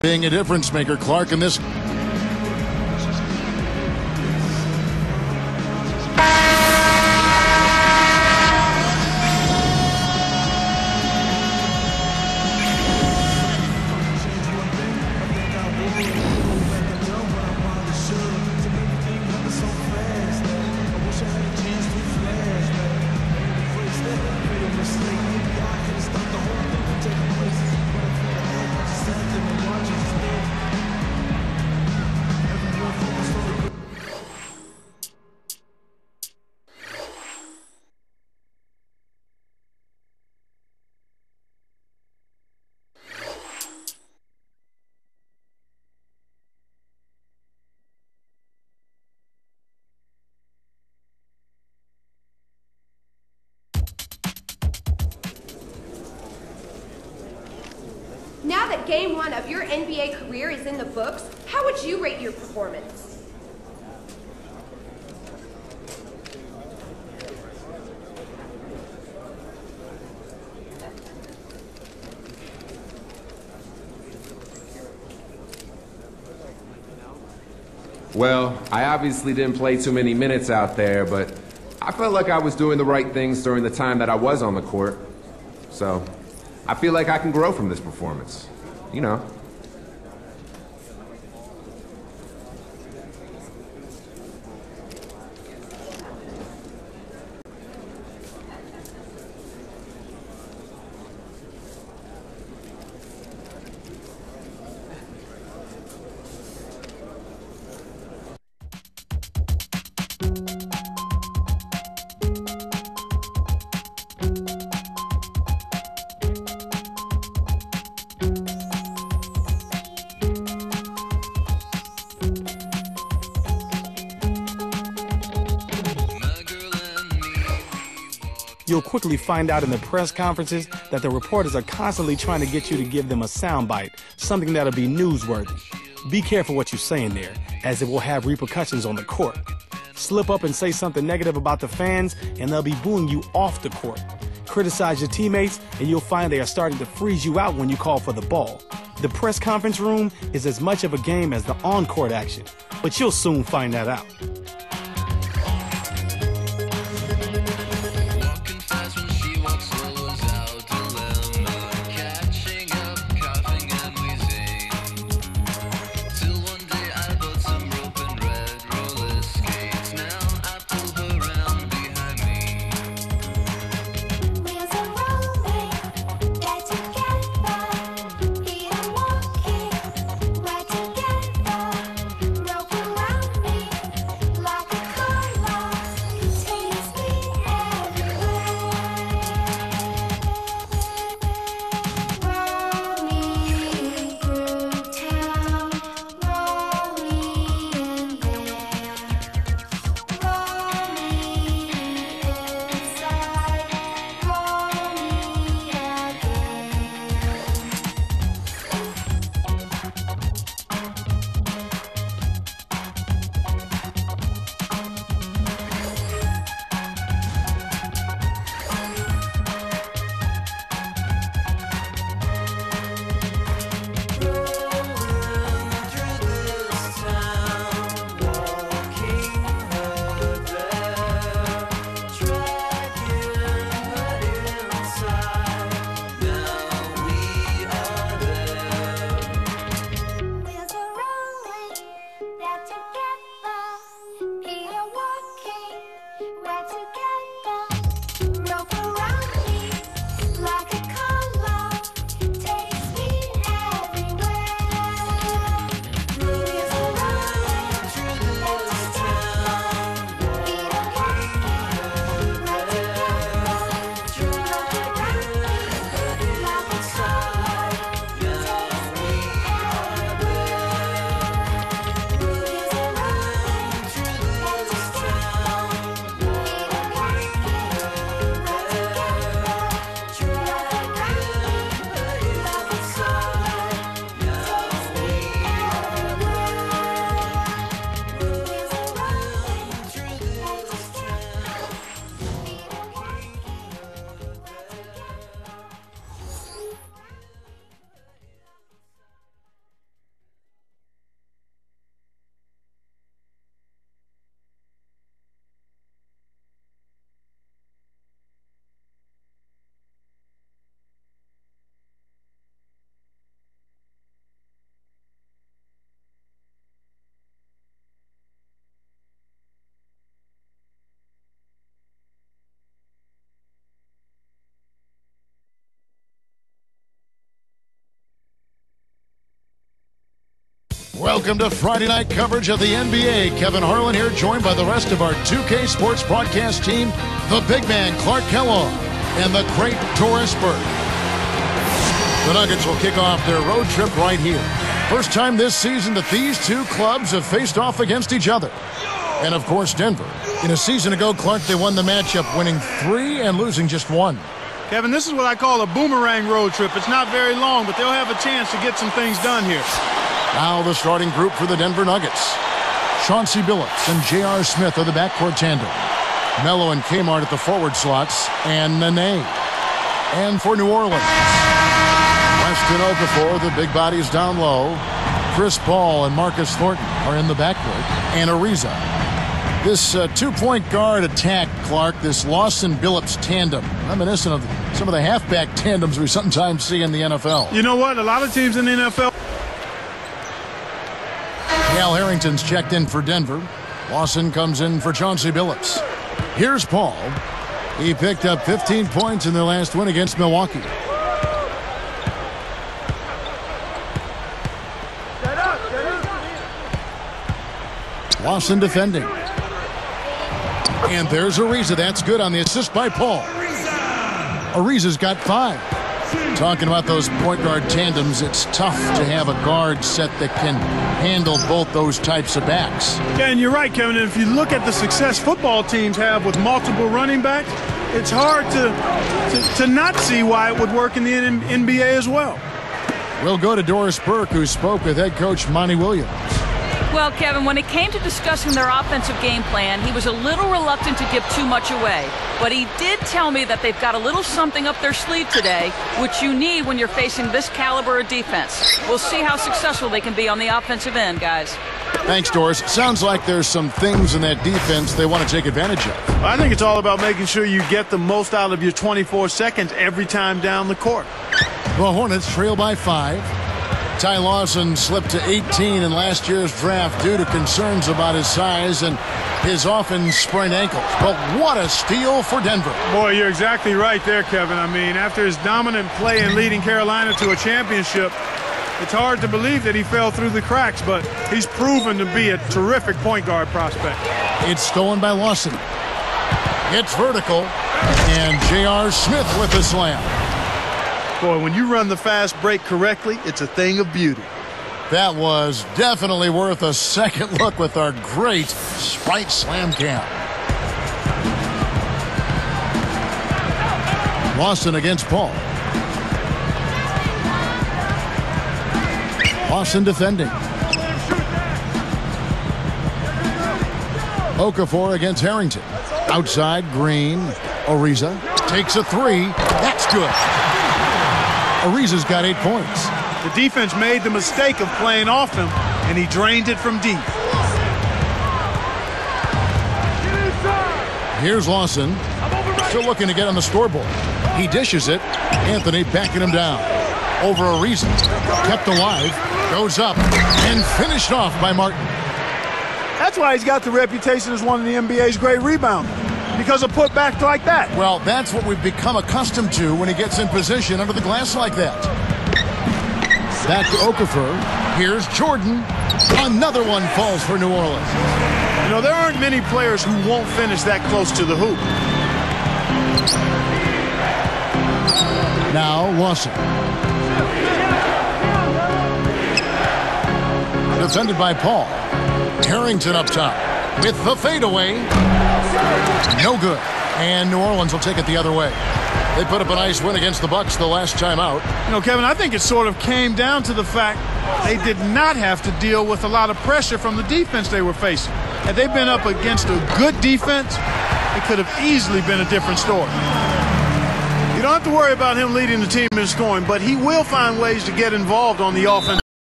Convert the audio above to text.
Being a difference maker, Clark, in this. Now that game one of your NBA career is in the books, how would you rate your performance? Well, I obviously didn't play too many minutes out there, but I felt like I was doing the right things during the time that I was on the court. So, I feel like I can grow from this performance. You know. You'll quickly find out in the press conferences that the reporters are constantly trying to get you to give them a soundbite, something that'll be newsworthy. Be careful what you say in there, as it will have repercussions on the court. Slip up and say something negative about the fans, and they'll be booing you off the court. Criticize your teammates, and you'll find they are starting to freeze you out when you call for the ball. The press conference room is as much of a game as the on-court action, but you'll soon find that out. Welcome to Friday night coverage of the NBA. Kevin Harlan here, joined by the rest of our 2K Sports broadcast team, the big man Clark Kellogg and the great Doris Burke. The Nuggets will kick off their road trip right here. First time this season that these two clubs have faced off against each other. And of course, Denver. In a season ago, Clark, they won the matchup, winning 3 and losing just 1. Kevin, this is what I call a boomerang road trip. It's not very long, but they'll have a chance to get some things done here. Now the starting group for the Denver Nuggets. Chauncey Billups and J.R. Smith are the backcourt tandem. Melo and Kmart at the forward slots, and Nene. And for New Orleans, Weston Okafor, the big bodies down low. Chris Paul and Marcus Thornton are in the backcourt, and Ariza. This two-point guard attack, Clark, this Lawson-Billups tandem, reminiscent of some of the halfback tandems we sometimes see in the NFL. You know what? A lot of teams in the NFL... Al Harrington's checked in for Denver. Lawson comes in for Chauncey Billups. Here's Paul. He picked up 15 points in their last win against Milwaukee. Lawson defending. And there's Ariza. That's good on the assist by Paul. Ariza's got 5. Talking about those point guard tandems, it's tough to have a guard set that can handle both those types of backs. Yeah, and you're right, Kevin. If you look at the success football teams have with multiple running backs, it's hard to not see why it would work in the NBA as well. We'll go to Doris Burke, who spoke with head coach Monty Williams. Well, Kevin, when it came to discussing their offensive game plan, he was a little reluctant to give too much away. But he did tell me that they've got a little something up their sleeve today, which you need when you're facing this caliber of defense. We'll see how successful they can be on the offensive end, guys. Thanks, Doris. Sounds like there's some things in that defense they want to take advantage of. I think it's all about making sure you get the most out of your 24 seconds every time down the court. The Hornets trail by 5. Ty Lawson slipped to 18 in last year's draft due to concerns about his size and his often sprained ankles. But what a steal for Denver. Boy, you're exactly right there, Kevin. I mean, after his dominant play in leading Carolina to a championship, it's hard to believe that he fell through the cracks, but he's proven to be a terrific point guard prospect. It's stolen by Lawson. It's vertical, and J.R. Smith with the slam. Boy, when you run the fast break correctly, it's a thing of beauty. That was definitely worth a second look with our great Sprite Slam Cam. Lawson against Paul. Lawson defending. Okafor against Harrington. Outside, Green. Ariza takes a 3. That's good. Ariza's got 8 points. The defense made the mistake of playing off him, and he drained it from deep. Here's Lawson. Still looking to get on the scoreboard. He dishes it. Anthony backing him down. Over Ariza. Kept alive. Goes up. And finished off by Martin. That's why he's got the reputation as one of the NBA's great rebounders. Because of putbacks like that. Well, that's what we've become accustomed to when he gets in position under the glass like that. Back to Okafor. Here's Jordan. Another one falls for New Orleans. You know, there aren't many players who won't finish that close to the hoop. Now Lawson. Defended by Paul. Harrington up top with the fadeaway. No good. And New Orleans will take it the other way. They put up a nice win against the Bucks the last time out. You know, Kevin, I think it sort of came down to the fact they did not have to deal with a lot of pressure from the defense they were facing. Had they been up against a good defense, it could have easily been a different story. You don't have to worry about him leading the team in scoring, but he will find ways to get involved on the offense.